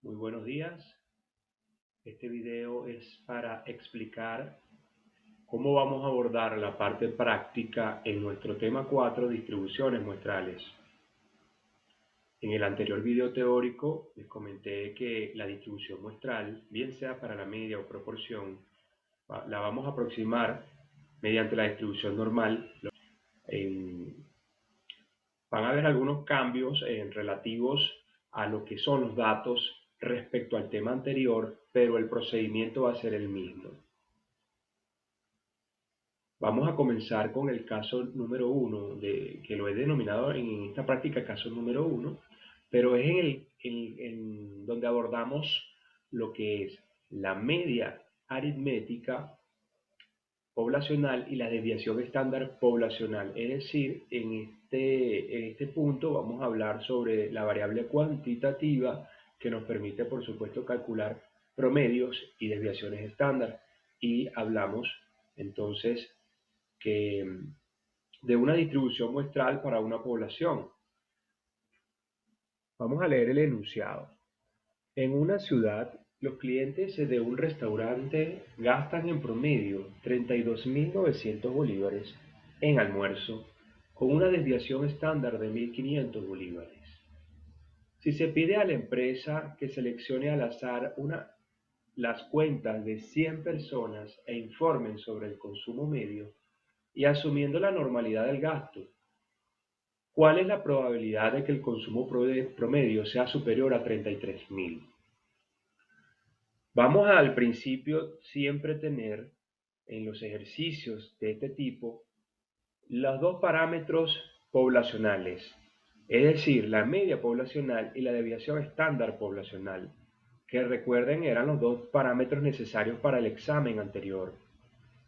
Muy buenos días. Este video es para explicar cómo vamos a abordar la parte práctica en nuestro tema 4, distribuciones muestrales. En el anterior video teórico les comenté que la distribución muestral, bien sea para la media o proporción, la vamos a aproximar mediante la distribución normal. Van a haber algunos cambios relativos a lo que son los datos respecto al tema anterior, pero el procedimiento va a ser el mismo. Vamos a comenzar con el caso número 1, que lo he denominado en esta práctica caso número 1, pero es en donde abordamos lo que es la media aritmética poblacional y la desviación estándar poblacional. Es decir, en este punto vamos a hablar sobre la variable cuantitativa que nos permite, por supuesto, calcular promedios y desviaciones estándar. Y hablamos entonces que de una distribución muestral para una población. Vamos a leer el enunciado. En una ciudad, los clientes de un restaurante gastan en promedio 32.900 bolívares en almuerzo, con una desviación estándar de 1.500 bolívares. Si se pide a la empresa que seleccione al azar las cuentas de 100 personas e informen sobre el consumo medio, y asumiendo la normalidad del gasto, ¿cuál es la probabilidad de que el consumo promedio sea superior a 33.000? Vamos al principio siempre tener en los ejercicios de este tipo los dos parámetros poblacionales, es decir, la media poblacional y la desviación estándar poblacional, que recuerden eran los dos parámetros necesarios para el examen anterior.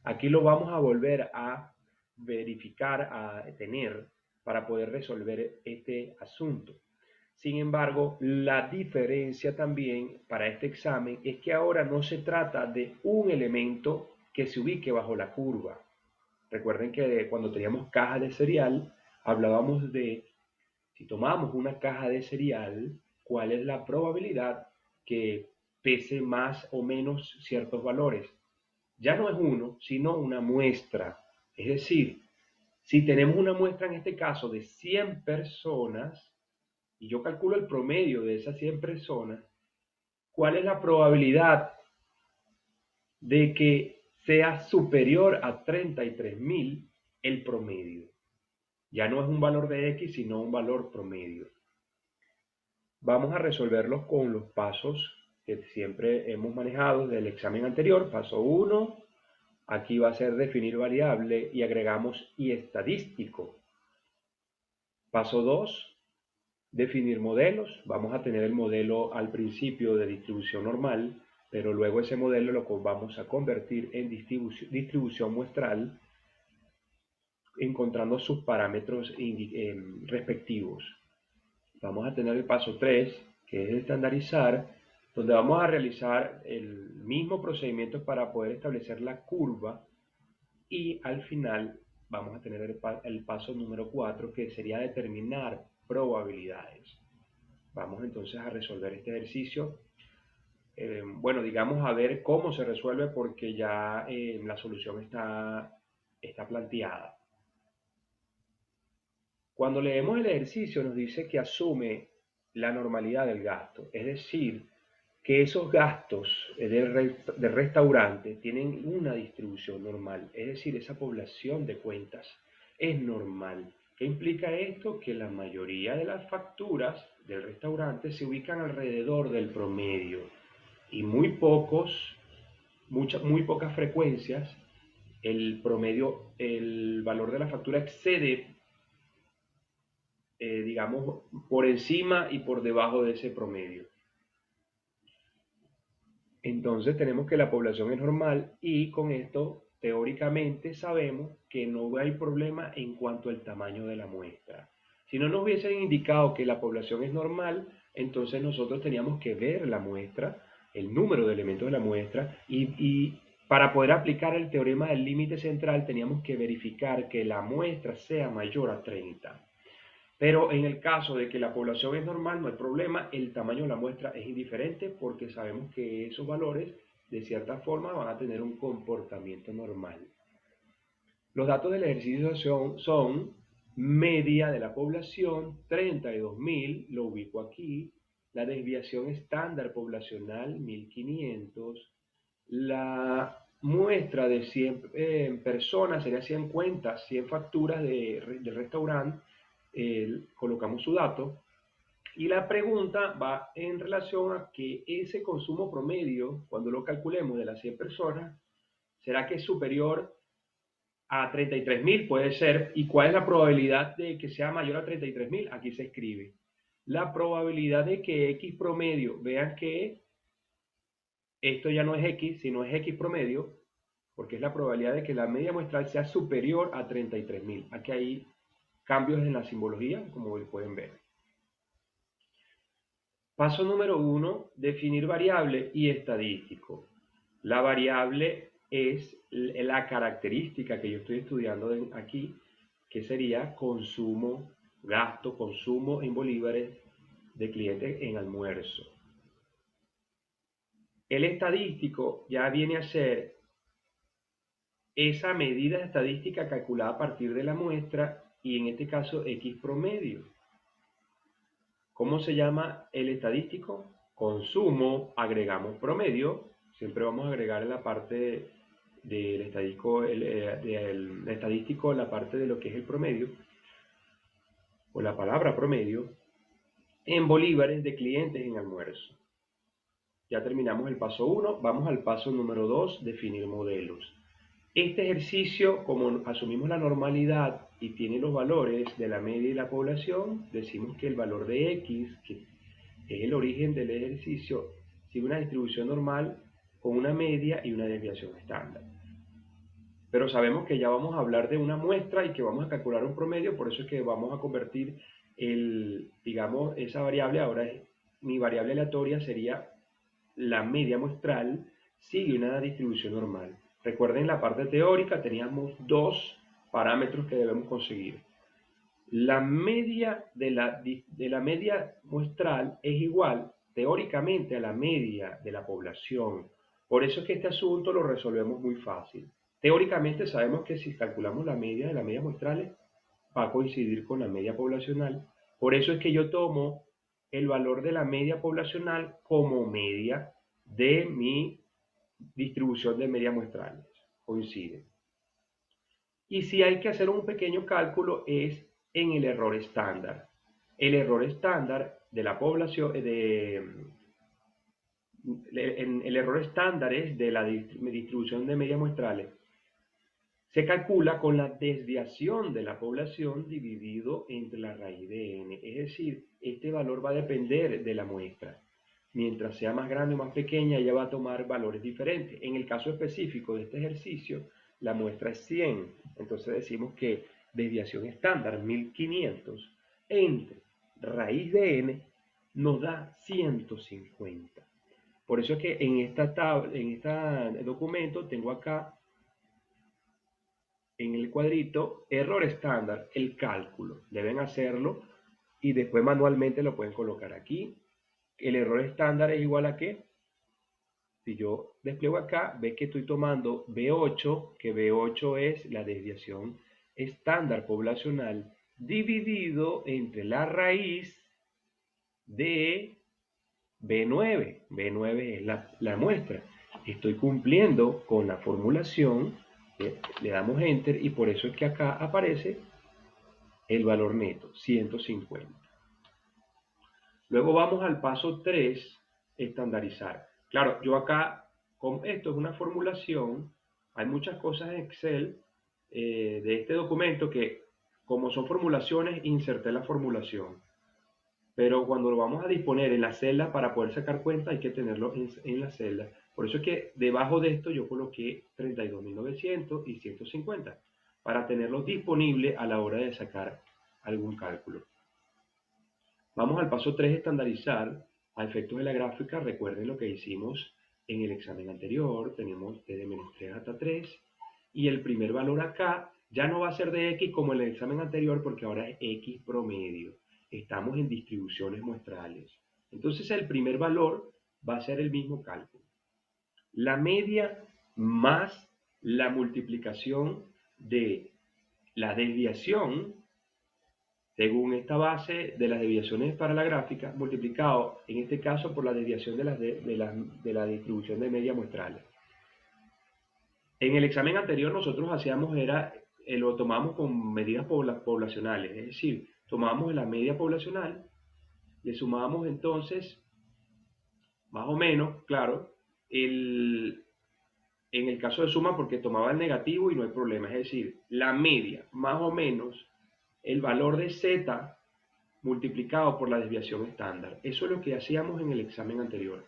Aquí lo vamos a volver a verificar, a tener para poder resolver este asunto. Sin embargo, la diferencia también para este examen es que ahora no se trata de un elemento que se ubique bajo la curva. Recuerden que cuando teníamos caja de cereal, hablábamos de, si tomamos una caja de cereal, cuál es la probabilidad que pese más o menos ciertos valores. Ya no es uno, sino una muestra. Es decir, si tenemos una muestra en este caso de 100 personas, y yo calculo el promedio de esas 100 personas, ¿cuál es la probabilidad de que sea superior a 33.000 el promedio? Ya no es un valor de X, sino un valor promedio. Vamos a resolverlos con los pasos que siempre hemos manejado del examen anterior. Paso 1, aquí va a ser definir variable y agregamos y estadístico. Paso 2, definir modelos. Vamos a tener el modelo al principio de distribución normal, pero luego ese modelo lo vamos a convertir en distribución muestral, encontrando sus parámetros respectivos. Vamos a tener el paso 3, que es estandarizar, donde vamos a realizar el mismo procedimiento para poder establecer la curva, y al final vamos a tener el paso número 4, que sería determinar probabilidades. Vamos entonces a resolver este ejercicio. Bueno, digamos a ver cómo se resuelve porque ya la solución está planteada. Cuando leemos el ejercicio nos dice que asume la normalidad del gasto, es decir, que esos gastos del restaurante tienen una distribución normal, es decir, esa población de cuentas es normal. ¿Qué implica esto? Que la mayoría de las facturas del restaurante se ubican alrededor del promedio y muy pocas frecuencias el promedio, el valor de la factura excede, digamos, por encima y por debajo de ese promedio. Entonces tenemos que la población es normal y con esto teóricamente sabemos que no hay problema en cuanto al tamaño de la muestra. Si no nos hubiesen indicado que la población es normal, entonces nosotros teníamos que ver la muestra, el número de elementos de la muestra y para poder aplicar el teorema del límite central teníamos que verificar que la muestra sea mayor a 30. Pero en el caso de que la población es normal, no hay problema, el tamaño de la muestra es indiferente porque sabemos que esos valores de cierta forma van a tener un comportamiento normal. Los datos del ejercicio son media de la población, 32.000, lo ubico aquí, la desviación estándar poblacional, 1.500, la muestra de 100 personas sería 100 cuentas, 100 facturas de restaurante, colocamos su dato, y la pregunta va en relación a que ese consumo promedio, cuando lo calculemos de las 100 personas, ¿será que es superior a 33.000? Puede ser. ¿Y cuál es la probabilidad de que sea mayor a 33.000? Aquí se escribe. La probabilidad de que X promedio, vean que esto ya no es X, sino es X promedio, porque es la probabilidad de que la media muestral sea superior a 33.000. Aquí hay cambios en la simbología, como pueden ver. Paso número 1, definir variable y estadístico. La variable es la característica que yo estoy estudiando aquí, que sería consumo, gasto, consumo en bolívares de clientes en almuerzo. El estadístico ya viene a ser esa medida estadística calculada a partir de la muestra y en este caso X promedio. ¿Cómo se llama el estadístico? Consumo, agregamos promedio, siempre vamos a agregar en la parte del estadístico, del estadístico la parte de lo que es el promedio, o la palabra promedio, en bolívares de clientes en almuerzo. Ya terminamos el paso 1, vamos al paso número 2, definir modelos. Este ejercicio, como asumimos la normalidad y tiene los valores de la media y la población, decimos que el valor de X, que es el origen del ejercicio, sigue una distribución normal con una media y una desviación estándar. Pero sabemos que ya vamos a hablar de una muestra y que vamos a calcular un promedio, por eso es que vamos a convertir digamos, esa variable, ahora mi variable aleatoria sería la media muestral, sigue una distribución normal. Recuerden, la parte teórica teníamos dos parámetros que debemos conseguir. La media de la media muestral es igual teóricamente a la media de la población. Por eso es que este asunto lo resolvemos muy fácil. Teóricamente sabemos que si calculamos la media de la media muestral va a coincidir con la media poblacional. Por eso es que yo tomo el valor de la media poblacional como media de mi distribución de medias muestrales. Coincide. Y si hay que hacer un pequeño cálculo es en el error estándar. El error estándar de la población, el error estándar es de la distribución de medias muestrales. Se calcula con la desviación de la población dividido entre la raíz de n. Es decir, este valor va a depender de la muestra. Mientras sea más grande o más pequeña, ella va a tomar valores diferentes. En el caso específico de este ejercicio, la muestra es 100. Entonces decimos que desviación estándar 1500 entre raíz de n nos da 150. Por eso es que en este documento tengo acá en el cuadrito error estándar, el cálculo. Deben hacerlo y después manualmente lo pueden colocar aquí. El error estándar es igual a ¿qué? Si yo despliego acá, ve que estoy tomando B8, que B8 es la desviación estándar poblacional, dividido entre la raíz de B9. B9 es la muestra. Estoy cumpliendo con la formulación, le damos Enter y por eso es que acá aparece el valor neto, 150. Luego vamos al paso 3, estandarizar. Claro, yo acá, como esto es una formulación, hay muchas cosas en Excel de este documento que, como son formulaciones, inserté la formulación. Pero cuando lo vamos a disponer en la celda para poder sacar cuenta, hay que tenerlo en la celda. Por eso es que debajo de esto yo coloqué 32.900 y 150, para tenerlo disponible a la hora de sacar algún cálculo. Vamos al paso 3, estandarizar. A efectos de la gráfica, recuerden lo que hicimos en el examen anterior. Tenemos desde -3 hasta 3. Y el primer valor acá Ya no va a ser de X como en el examen anterior porque ahora es X promedio. Estamos en distribuciones muestrales. Entonces el primer valor va a ser el mismo cálculo. La media más la multiplicación de la desviación, según esta base de las desviaciones para la gráfica, multiplicado en este caso por la desviación de la distribución de media muestrales. En el examen anterior nosotros lo tomamos con medidas poblacionales, es decir, tomábamos la media poblacional, le sumábamos entonces, más o menos, claro, en el caso de suma porque tomaba el negativo y no hay problema, es decir, la media, más o menos, el valor de z multiplicado por la desviación estándar. Eso es lo que hacíamos en el examen anterior.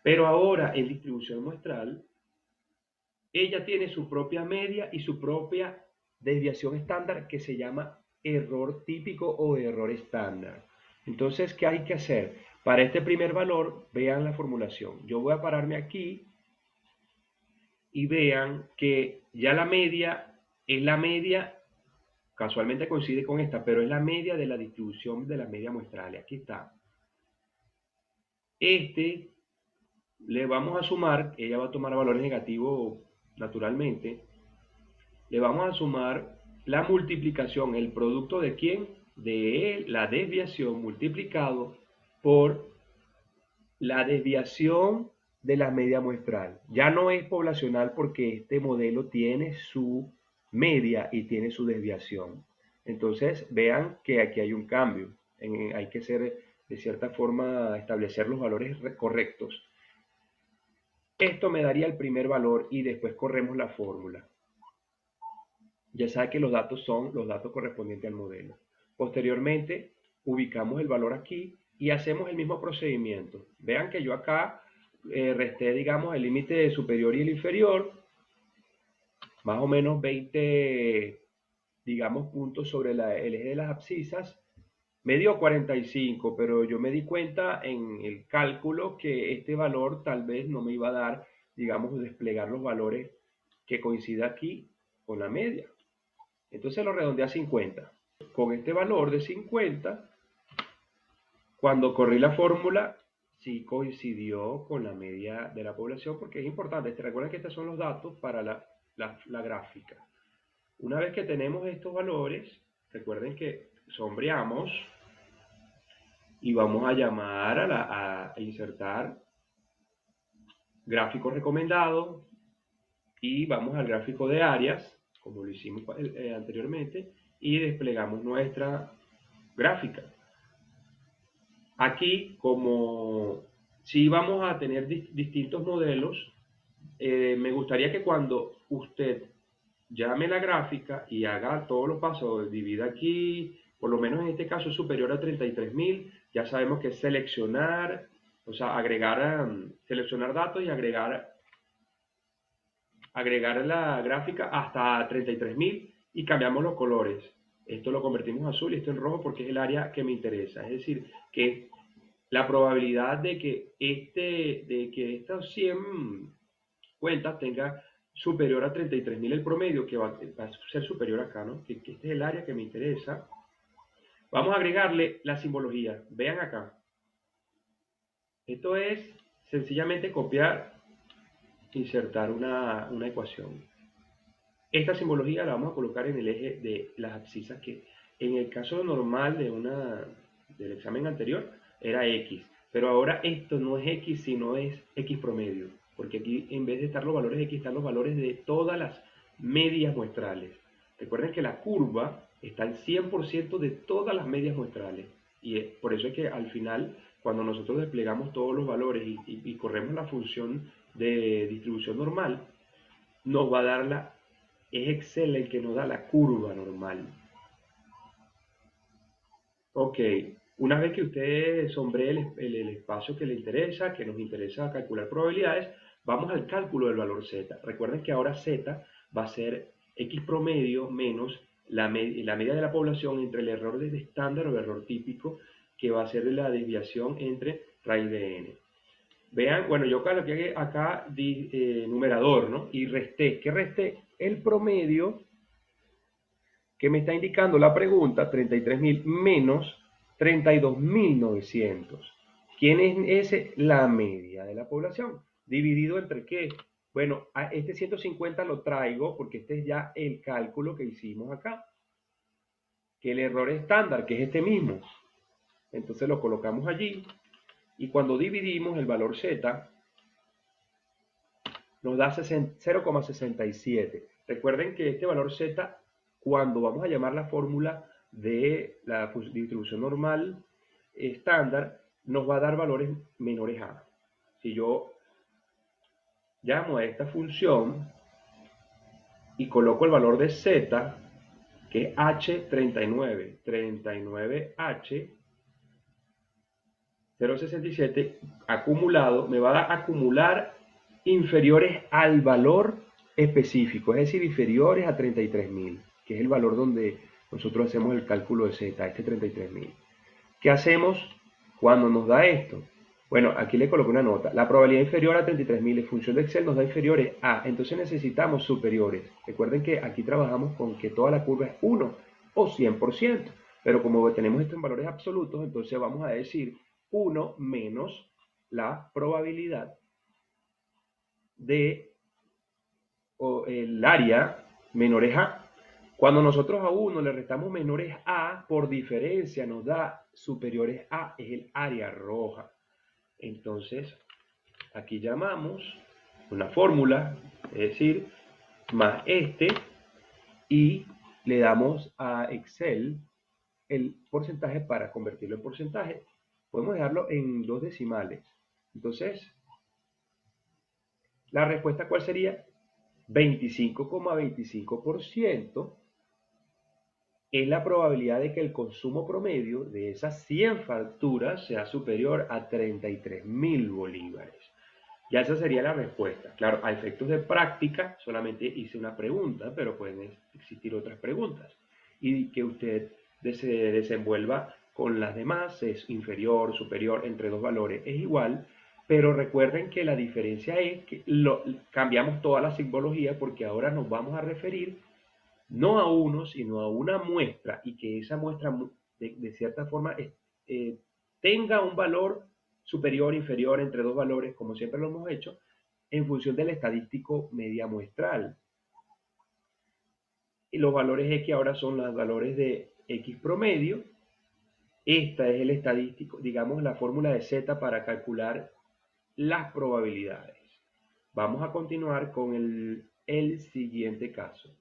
Pero ahora en distribución muestral, ella tiene su propia media y su propia desviación estándar que se llama error típico o error estándar. Entonces, ¿qué hay que hacer? Para este primer valor, vean la formulación. Yo voy a pararme aquí y vean que ya la media es la media, casualmente coincide con esta, pero es la media de la distribución de las medias muestrales. Aquí está. Le vamos a sumar, ella va a tomar valores negativos naturalmente, le vamos a sumar la multiplicación, el producto de quién, de la desviación multiplicado por la desviación de la media muestral. Ya no es poblacional porque este modelo tiene su media y tiene su desviación. Entonces vean que aquí hay un cambio, hay que ser de cierta forma establecer los valores correctos. Esto me daría el primer valor y después corremos la fórmula. Ya sabe que los datos son los datos correspondientes al modelo. Posteriormente, ubicamos el valor aquí y hacemos el mismo procedimiento. Vean que yo acá resté, digamos, el límite superior y el inferior, más o menos 20, digamos, puntos sobre el eje de las abscisas. Me dio 45, pero yo me di cuenta en el cálculo que este valor tal vez no me iba a dar, digamos, desplegar los valores que coincida aquí con la media. Entonces lo redondeé a 50. Con este valor de 50, cuando corrí la fórmula, sí coincidió con la media de la población, porque es importante. Recuerden que estos son los datos para la gráfica. Una vez que tenemos estos valores, recuerden que sombreamos y vamos a llamar a insertar gráfico recomendado y vamos al gráfico de áreas, como lo hicimos anteriormente, y desplegamos nuestra gráfica. Aquí, como si vamos a tener distintos modelos, me gustaría que cuando usted llame la gráfica y haga todos los pasos, divida aquí, por lo menos en este caso superior a 33.000, ya sabemos que es seleccionar, o sea, seleccionar datos y agregar la gráfica hasta 33.000 y cambiamos los colores. Esto lo convertimos en azul y esto en rojo porque es el área que me interesa. Es decir, que la probabilidad de que estas 100 cuentas tenga superior a 33.000 el promedio, que va a ser superior acá, ¿no? Que este es el área que me interesa. Vamos a agregarle la simbología. Vean acá. Esto es sencillamente copiar, insertar una ecuación. Esta simbología la vamos a colocar en el eje de las abscisas que en el caso normal del examen anterior era X, pero ahora esto no es X sino es X promedio, porque aquí en vez de estar los valores X están los valores de todas las medias muestrales. Recuerden que la curva está al 100% de todas las medias muestrales y por eso es que al final cuando nosotros desplegamos todos los valores y corremos la función de distribución normal, nos va a dar es Excel el que nos da la curva normal. Ok, una vez que usted sombree el espacio que le interesa, que nos interesa calcular probabilidades, vamos al cálculo del valor Z. Recuerden que ahora Z va a ser X promedio menos la media de la población entre el error de estándar o error típico, que va a ser la desviación entre raíz de n. Vean, bueno, yo coloqué acá numerador, ¿no? Y resté. ¿Qué resté? El promedio que me está indicando la pregunta 33.000 menos 32.900. ¿Quién es ese? La media de la población. ¿Dividido entre qué? Bueno, a este 150 lo traigo porque este es ya el cálculo que hicimos acá. Que el error estándar, que es este mismo. Entonces lo colocamos allí. Y cuando dividimos el valor Z, nos da 0,67. Recuerden que este valor Z, cuando vamos a llamar la fórmula de la distribución normal estándar, nos va a dar valores menores a. Si yo llamo a esta función y coloco el valor de Z, que es H39, 39H, 0,67 acumulado, me va a acumular inferiores al valor específico, es decir, inferiores a 33.000, que es el valor donde nosotros hacemos el cálculo de Z, este 33.000. ¿Qué hacemos cuando nos da esto? Bueno, aquí le coloco una nota. La probabilidad inferior a 33.000 en función de Excel nos da inferiores a, entonces necesitamos superiores. Recuerden que aquí trabajamos con que toda la curva es 1 o 100%, pero como tenemos esto en valores absolutos, entonces vamos a decir 1 menos la probabilidad de el área menores a. Cuando nosotros a 1 le restamos menores a, por diferencia nos da superiores a, es el área roja. Entonces, aquí llamamos una fórmula, es decir, más este, y le damos a Excel el porcentaje para convertirlo en porcentaje. Podemos dejarlo en 2 decimales. Entonces, la respuesta, ¿cuál sería? 25,25% es la probabilidad de que el consumo promedio de esas 100 facturas sea superior a 33.000 bolívares. Ya esa sería la respuesta. Claro, a efectos de práctica solamente hice una pregunta, pero pueden existir otras preguntas. Y que usted se desenvuelva con las demás, es inferior, superior, entre dos valores, es igual. Pero recuerden que la diferencia es que cambiamos toda la simbología porque ahora nos vamos a referir no a uno, sino a una muestra y que esa muestra de cierta forma tenga un valor superior, inferior, entre dos valores, como siempre lo hemos hecho, en función del estadístico media muestral. Y los valores X ahora son los valores de X promedio. Esta es el estadístico, digamos, la fórmula de Z para calcular las probabilidades. Vamos a continuar con el siguiente caso.